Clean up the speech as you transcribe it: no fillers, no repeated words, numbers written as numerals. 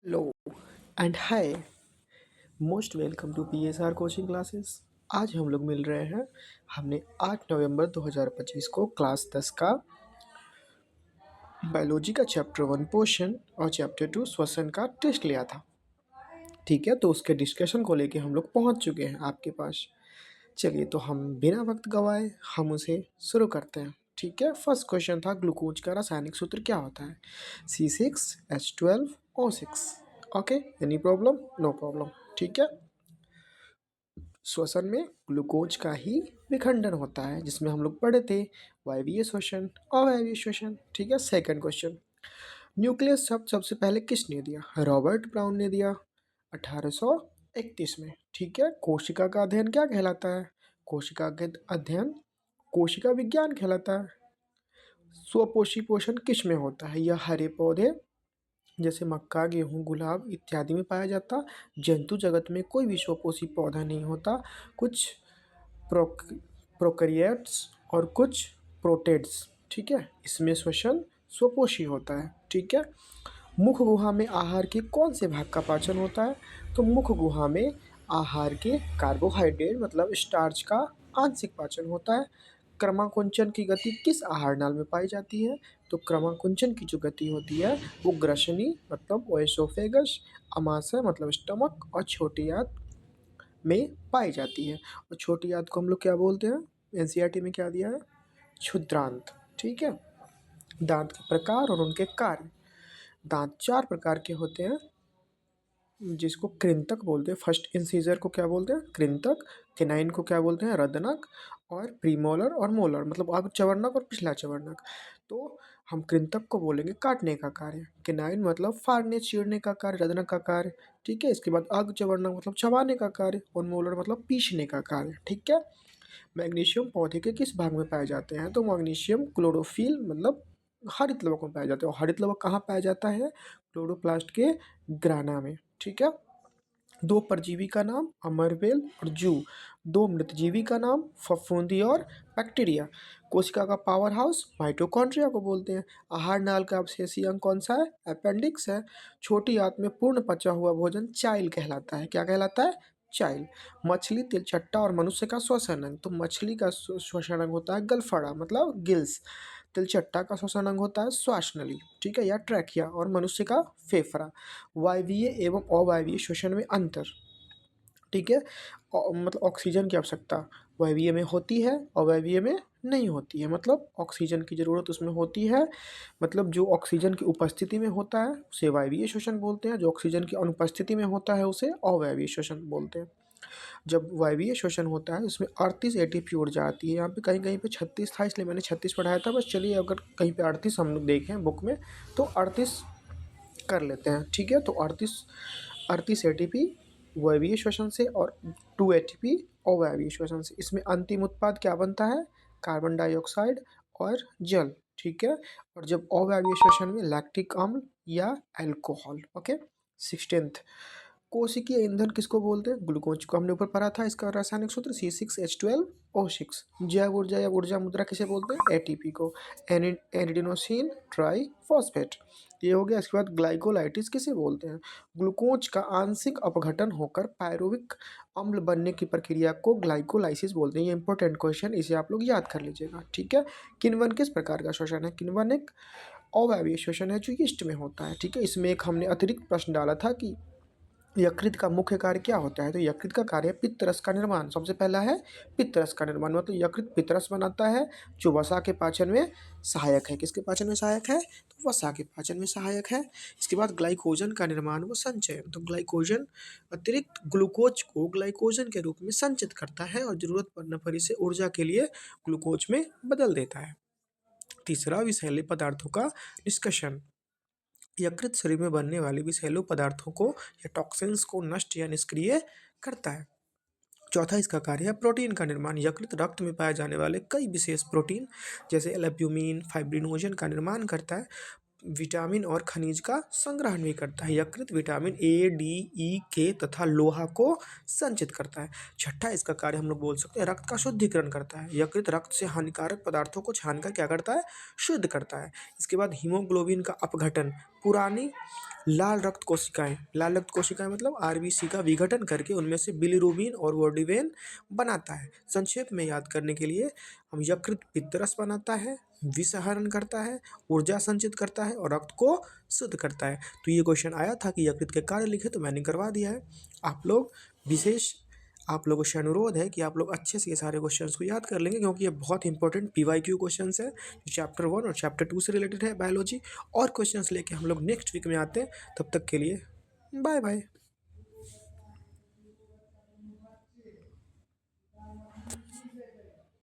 Hello and hi. Most welcome to PSR coaching classes. आज हम लोग मिल रहे हैं। हमने 8 नवंबर 2025 को क्लास 10 का बायोलॉजी का चैप्टर 1 पोर्शन और चैप्टर 2 श्वसन का टेस्ट लिया था। ठीक है, तो उसके डिस्कशन को लेके हम लोग पहुंच चुके हैं आपके पास। चलिए, तो हम बिना वक्त गवाए हम उसे शुरू करते हैं। ठीक है, फर्स्ट क्वेश्चन था ग्लूकोज का रासायनिक सूत्र क्या होता है? C6H12O6। Okay, any problem? No problem. ठीक है, श्वसन में ग्लूकोज का ही विखंडन होता है, जिसमें हम लोग पढ़े थे वायवीय श्वसन, अवायवीय श्वसन। ठीक है, सेकंड क्वेश्चन, न्यूक्लियस शब्द सबसे पहले किसने दिया? रॉबर्ट ब्राउन ने दिया 1831 में। ठीक है, कोशिका का अध्ययन क्या कहलाता है? कोशिका का अध्ययन कोशिका विज्ञान कहलाता है। स्वपोषी पोषण किस में होता है? यह हरे पौधे जैसे मक्का, गेहूँ, गुलाब इत्यादि में पाया जाता। जंतु जगत में कोई भी स्वपोषी पौधा नहीं होता। कुछ प्रोक प्रोकैरियोट्स और कुछ प्रोटेड्स। ठीक है, इसमें श्वसन स्वपोषी होता है। ठीक है, मुख गुहा में आहार के कौन से भाग का पाचन होता है? तो मुख गुहा में आहार के कार्बोहाइड्रेट मतलब स्टार्च का आंशिक पाचन होता है। क्रमाकुंचन की गति किस आहार नाल में पाई जाती है? तो क्रमाकुंचन की जो गति होती है वो ग्रसनी मतलब ओएसोफेगस, अमाशय मतलब स्टमक और छोटी आंत में पाई जाती है। और छोटी आंत को हम लोग क्या बोलते हैं? एनसीईआरटी में क्या दिया है? क्षुद्रांत। ठीक है, दांत के प्रकार और उनके कार्य। दांत चार प्रकार के होते हैं, जिसको कृंतक बोलते हैं। फर्स्ट इंसीजर को क्या बोलते हैं? कृंतक। केनाइन को क्या बोलते हैं? रदनक। और प्रीमोलर और मोलर मतलब आग चवर्णक और पिछला चवर्णक। तो हम कृंतक को बोलेंगे काटने का कार्य, केनाइन मतलब फाड़ने चीरने का कार्य, रदनक का कार्य। ठीक है, इसके बाद अग चवर्णक मतलब चबाने का कार्य और मोलर मतलब पीसने का कार्य। ठीक है, मैग्नीशियम पौधे के किस भाग में पाए जाते हैं? तो मैग्नीशियम क्लोरोफिल मतलब हरित लवक में पाया जाता है। और हरित लवक कहाँ पाया जाता है? क्लोरोप्लास्ट के ग्राना में। ठीक है, दो परजीवी का नाम अमरवेल और जू। दो मृतजीवी का नाम फफूंदी और बैक्टीरिया। कोशिका का पावर हाउस माइटोकॉन्ड्रिया को बोलते हैं। आहार नाल का अवशेषीय अंग कौन सा है? अपेंडिक्स है। छोटी आंत में पूर्ण पचा हुआ भोजन चाइल कहलाता है। क्या कहलाता है? चाइल। मछली, तिलचट्टा और मनुष्य का श्वसन अंग। तो मछली का श्वसन अंग होता है गलफड़ा मतलब गिल्स। तिलचट्टा का श्वसन अंग होता है श्वास नली। ठीक है, या ट्रैकिया। और मनुष्य का फेफड़ा। वायवीय एवं अवायवीय श्वसन में अंतर। ठीक है, मतलब ऑक्सीजन की आवश्यकता वायवीय में होती है, अवायवीय में नहीं होती है। मतलब ऑक्सीजन की ज़रूरत उसमें होती है, मतलब जो ऑक्सीजन की उपस्थिति में होता है उसे वायवीय श्वसन बोलते हैं, जो ऑक्सीजन की अनुपस्थिति में होता है उसे अवायवीय श्वसन बोलते हैं। जब वायवीय श्वसन होता है उसमें 38 एटीपी ऊर्जा आती है। यहाँ पे कहीं कहीं पे 36 था, इसलिए मैंने 36 पढ़ाया था। बस चलिए, अगर कहीं पे 38 हम लोग देखें बुक में तो 38 कर लेते हैं। ठीक है, तो 38 एटीपी वायवीय श्वसन से और 2 एटीपी अवायवीय श्वसन से। इसमें अंतिम उत्पाद क्या बनता है? कार्बन डाइऑक्साइड और जल। ठीक है, और जब अवायवीय श्वसन में लैक्टिक अम्ल या अल्कोहल। ओके, 16th, कोशिकीय ईंधन किसको बोलते हैं? ग्लूकोज को हमने ऊपर पढ़ा था। इसका रासायनिक सूत्र C6H12O6। जैव ऊर्जा या ऊर्जा मुद्रा किसे बोलते हैं? एटीपी को। एडिनोसिन ट्राई फॉस्फेट, ये हो गया। इसके बाद ग्लाइकोलाइटिस किसे बोलते हैं? ग्लूकोज का आंशिक अपघटन होकर पायरुविक अम्ल बनने की प्रक्रिया को ग्लाइकोलाइसिस बोलते हैं। ये इंपॉर्टेंट क्वेश्चन, इसे आप लोग याद कर लीजिएगा। ठीक है, किण्वन किस प्रकार का श्वसन है? किण्वन एक अवायवीय श्वसन है जो यीस्ट में होता है। ठीक है, इसमें एक हमने अतिरिक्त प्रश्न डाला था कि यकृत का मुख्य कार्य क्या होता है? तो यकृत का कार्य पित्त रस का निर्माण। सबसे पहला है पित्त रस का निर्माण, मतलब यकृत पित्त रस बनाता है जो वसा के पाचन में सहायक है। किसके पाचन में सहायक है? तो वसा के पाचन में सहायक है। इसके बाद ग्लाइकोजन का निर्माण व संचयन। तो ग्लाइकोजन अतिरिक्त ग्लूकोज को ग्लाइकोजन के रूप में संचित करता है और जरूरत पड़ने पर इसे ऊर्जा के लिए ग्लूकोज में बदल देता है। तीसरा, विषैले पदार्थों का निष्कर्षण। यकृत शरीर में बनने वाले विषैले पदार्थों को या टॉक्सिन्स को नष्ट या निष्क्रिय करता है। चौथा, इसका कार्य है प्रोटीन का निर्माण। यकृत रक्त में पाए जाने वाले कई विशेष प्रोटीन जैसे एल्ब्यूमिन, फाइब्रिनोजन का निर्माण करता है। विटामिन और खनिज का संग्रहण भी करता है। यकृत विटामिन ए, डी, ई, के तथा लोहा को संचित करता है। छठा इसका कार्य हम लोग बोल सकते हैं रक्त का शुद्धिकरण करता है। यकृत रक्त से हानिकारक पदार्थों को छानकर क्या करता है, शुद्ध करता है। इसके बाद हीमोग्लोबिन का अपघटन, पुरानी लाल रक्त कोशिकाएं मतलब आरबीसी का विघटन करके उनमें से बिलिरुबिन और वोडिवेन बनाता है। संक्षेप में याद करने के लिए हम यकृत पित्तरस बनाता है, विषहरण करता है, ऊर्जा संचित करता है और रक्त को शुद्ध करता है। तो ये क्वेश्चन आया था कि यकृत के कार्य लिखे, तो मैंने करवा दिया है। आप लोगों से अनुरोध है कि आप लोग अच्छे से ये सारे क्वेश्चंस को याद कर लेंगे, क्योंकि ये बहुत इंपॉर्टेंट पीवाईक्यू क्वेश्चंस है। चैप्टर 1 और चैप्टर 2 से रिलेटेड है बायोलॉजी। और क्वेश्चंस लेके हम लोग नेक्स्ट वीक में आते हैं। तब तक के लिए बाय बाय।